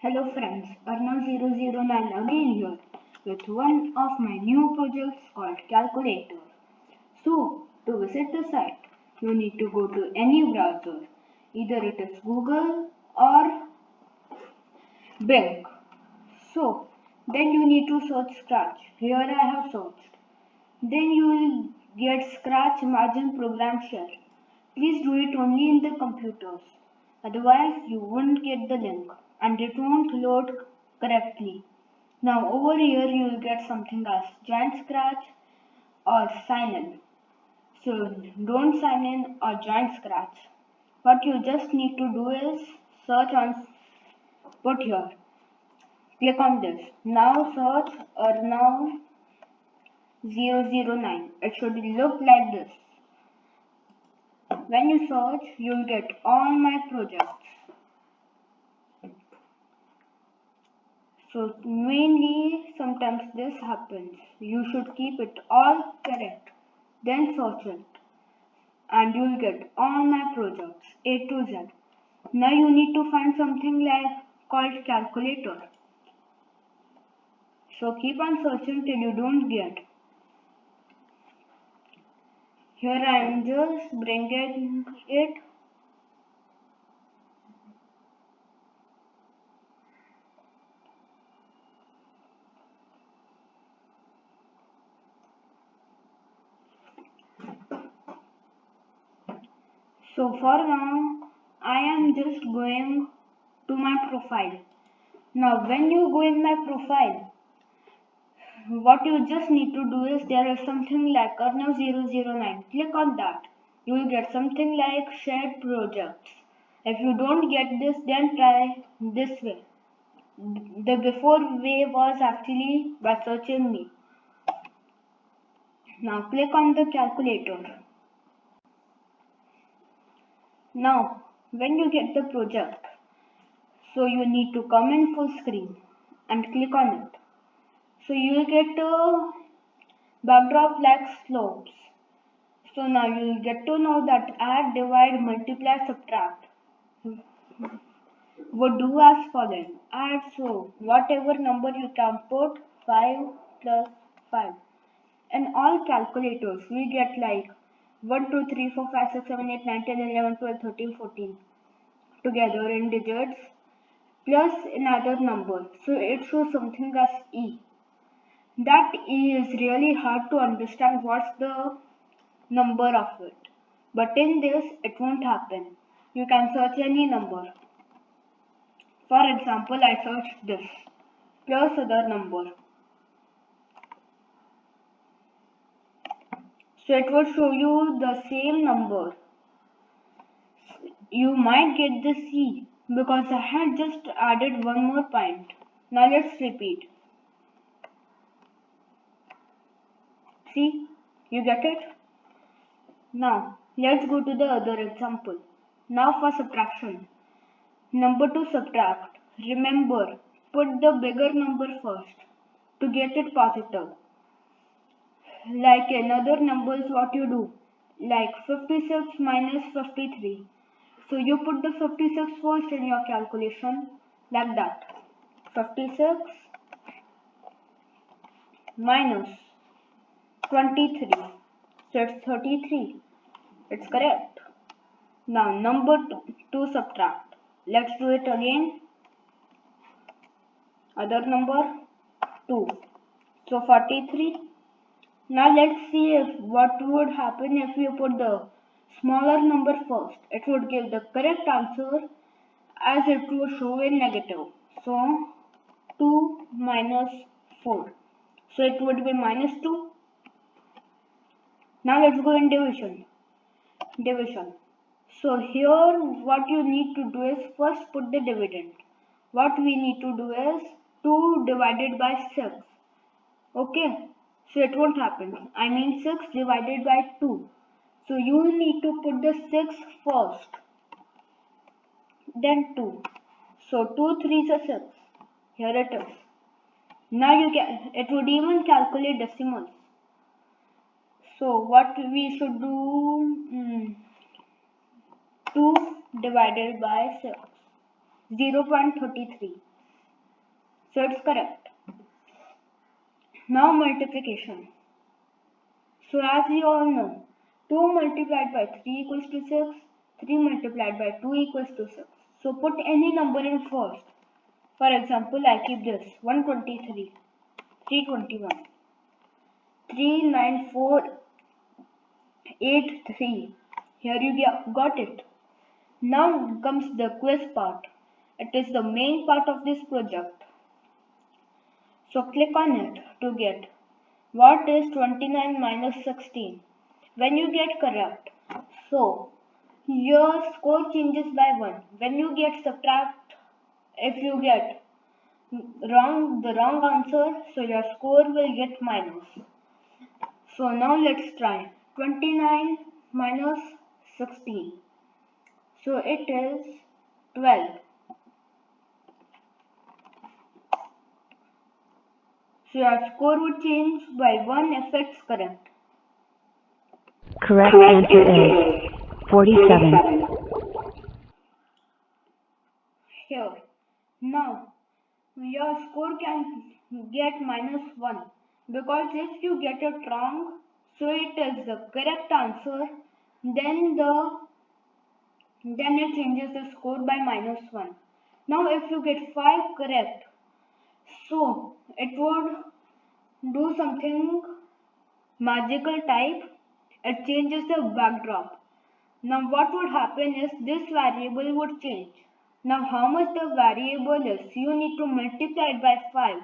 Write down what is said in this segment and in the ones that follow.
Hello friends, Arnav009 again here with one of my new projects called Calculator. So, to visit the site, you need to go to any browser, either it is Google or Bing. So, then you need to search Scratch. Here I have searched. Then you will get Scratch Imagine Program Share. Please do it only in the computers. Otherwise, you won't get the link and it won't load correctly. Now, over here, you will get something as Join Scratch or Sign in. So, don't sign in or join Scratch. What you just need to do is search on put here. Click on this. Now search Arnav 009. It should look like this. When you search, you'll get all my projects. So mainly sometimes this happens. You should keep it all correct. Then search it. And you'll get all my projects A to Z. Now you need to find something like called calculator. So keep on searching till you don't get. Here I am just bringing it. So for now, I am just going to my profile. Now when you go in my profile, what you just need to do is there is something like Arnav009. Click on that. You will get something like shared projects. If you don't get this, then try this way. The before way was actually by searching me. Now click on the calculator. Now when you get the project, so you need to come in full screen and click on it. So you will get a backdrop like slopes. So now you will get to know that add, divide, multiply, subtract would do as following. Add, so whatever number you can put 5 plus 5. In all calculators we get like 1, 2, 3, 4, 5, 6, 7, 8, 9, 10, 11, 12, 13, 14 together in digits plus another number. So it shows something as E. That E is really hard to understand what's the number of it. But in this, it won't happen. You can search any number. For example, I searched this plus other number. So it will show you the same number. You might get the C because I had just added one more point. Now let's repeat. See, you get it? Now let's go to the other example. Now for subtraction. Number to subtract. Remember, put the bigger number first to get it positive. Like another numbers, what you do? Like 56 minus 53. So you put the 56 first in your calculation, like that. 56 minus 23. So it's 33. It's correct. Now number to subtract. Let's do it again. Other number 2. So 43. Now let's see if what would happen if you put the smaller number first. It would give the correct answer as it would show in negative. So 2 minus 4. So it would be minus 2. Now let's go in division. Division. So here what you need to do is first put the dividend. What we need to do is 2 divided by 6. Okay. So it won't happen. I mean 6 divided by 2. So you need to put the 6 first. Then 2. So 2 3s are 6. Here it is. Now you can, it would even calculate decimals. So what we should do, 2 divided by 6. 0.33. So it's correct. Now multiplication. So as we all know, 2 multiplied by 3 equals to 6, 3 multiplied by 2 equals to 6. So put any number in first. For example, I keep this 123, 321, 39483. Here you got it. Now comes the quiz part. It is the main part of this project. So click on it to get what is 29 minus 16. When you get correct, so your score changes by 1. When you get subtract, if you get the wrong answer, so your score will get minus. So now let's try 29 minus 16. So it is 12. So your score would change by 1 if it's correct. Correct answer is 47. Here. Now, your score can get minus 1 because if you get it wrong, so it is the correct answer, then it changes the score by minus 1. Now if you get 5 correct, so it would do something magical type. It changes the backdrop. Now what would happen is this variable would change. Now how much the variable is, you need to multiply it by 5.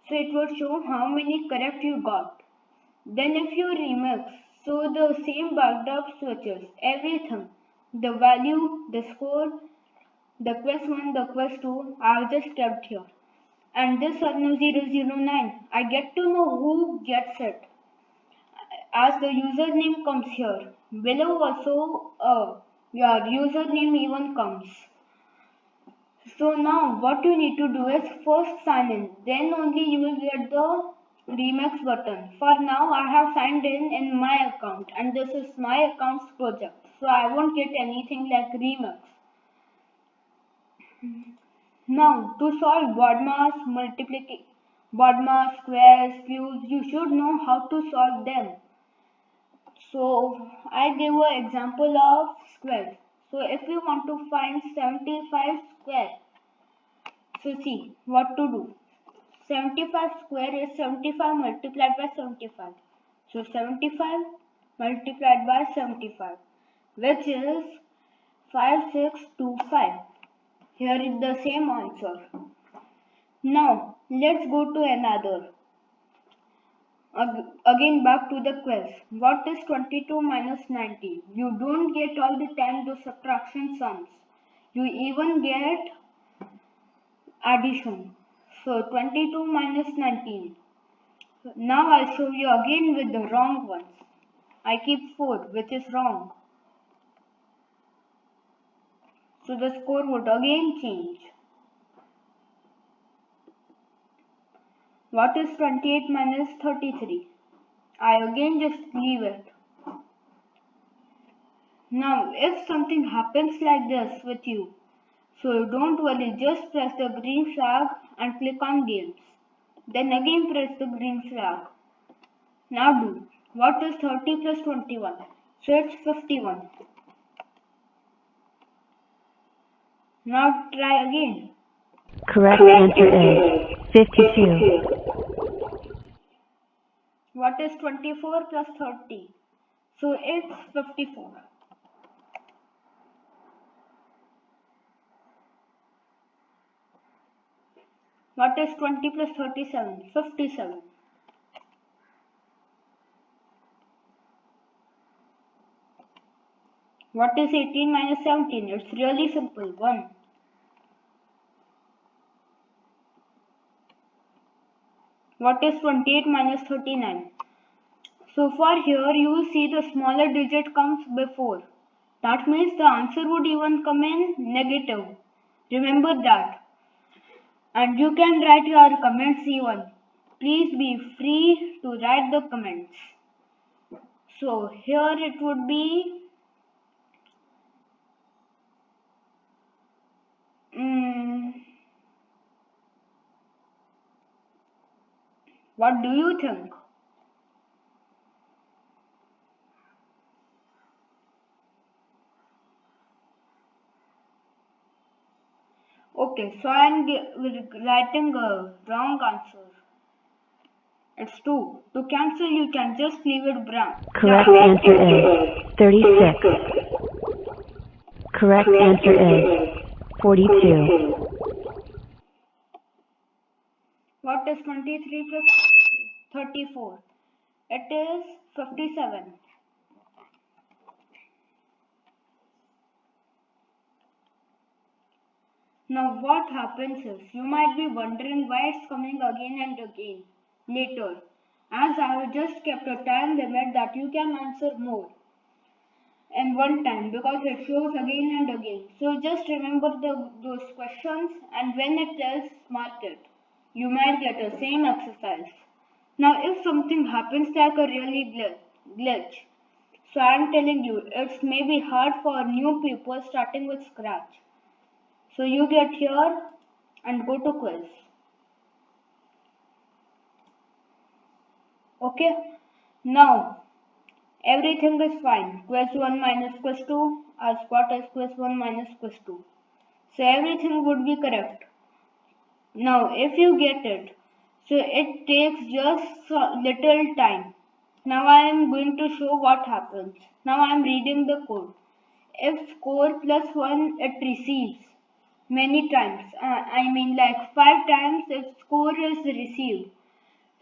So it would show how many correct you got. Then if you remix, so the same backdrop switches, everything. The value, the score, the quest 1, the quest 2 are just kept here. And this surname 009, I get to know who gets it as the username comes here. Below also your username even comes. So now what you need to do is first sign in, then only you will get the remix button. For now I have signed in my account and this is my account's project. So I won't get anything like remix. Now to solve BODMAS, squares, cubes, you should know how to solve them. So I gave an example of squares. So if you want to find 75 square, so see what to do. 75 square is 75 multiplied by 75. So 75 multiplied by 75, which is 5625. Here is the same answer. Now let's go to another. Again back to the quiz. What is 22 minus 90? You don't get all the time those subtraction sums. You even get addition. So 22 minus 19. Now I'll show you again with the wrong ones. I keep 4, which is wrong. So the score would again change. What is 28 minus 33? I again just leave it. Now if something happens like this with you, so don't worry, just press the green flag and click on games. Then again press the green flag. Now do. What is 30 plus 21? So it's 51. Now try again. Correct answer is 52. What is 24 plus 30? So it's 54. What is 20 plus 37? 57. What is 18 minus 17? It's really simple. 1. What is 28 minus 39? So for here you will see the smaller digit comes before. That means the answer would even come in negative. Remember that. And you can write your comments even. Please be free to write the comments. So here it would be What do you think? Okay, so I'm writing a wrong answer. It's 2. To cancel, you can just leave it blank. Correct answer is 36. Correct answer is 42. What is 23 plus 34? It is 57. Now what happens is, you might be wondering why it's coming again and again later, as I have just kept a time limit that you can answer more in one time because it shows again and again. So just remember those questions, and when it tells, mark it. You might get the same exercise. Now if something happens like a really glitch, so I'm telling you, it's maybe hard for new people starting with scratch. So you get here and go to quiz. Okay? Now, everything is fine. Quiz 1 minus quiz 2. Ask what is quiz 1 minus quiz 2. So everything would be correct. Now, if you get it, so it takes just a little time. Now I am going to show what happens. Now I am reading the code. If score plus 1 it receives many times, I mean like 5 times if score is received.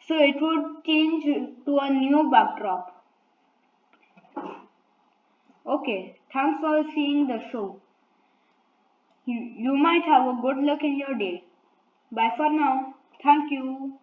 So it would change to a new backdrop. Okay, thanks for seeing the show. You might have a good luck in your day. Bye for now. Thank you.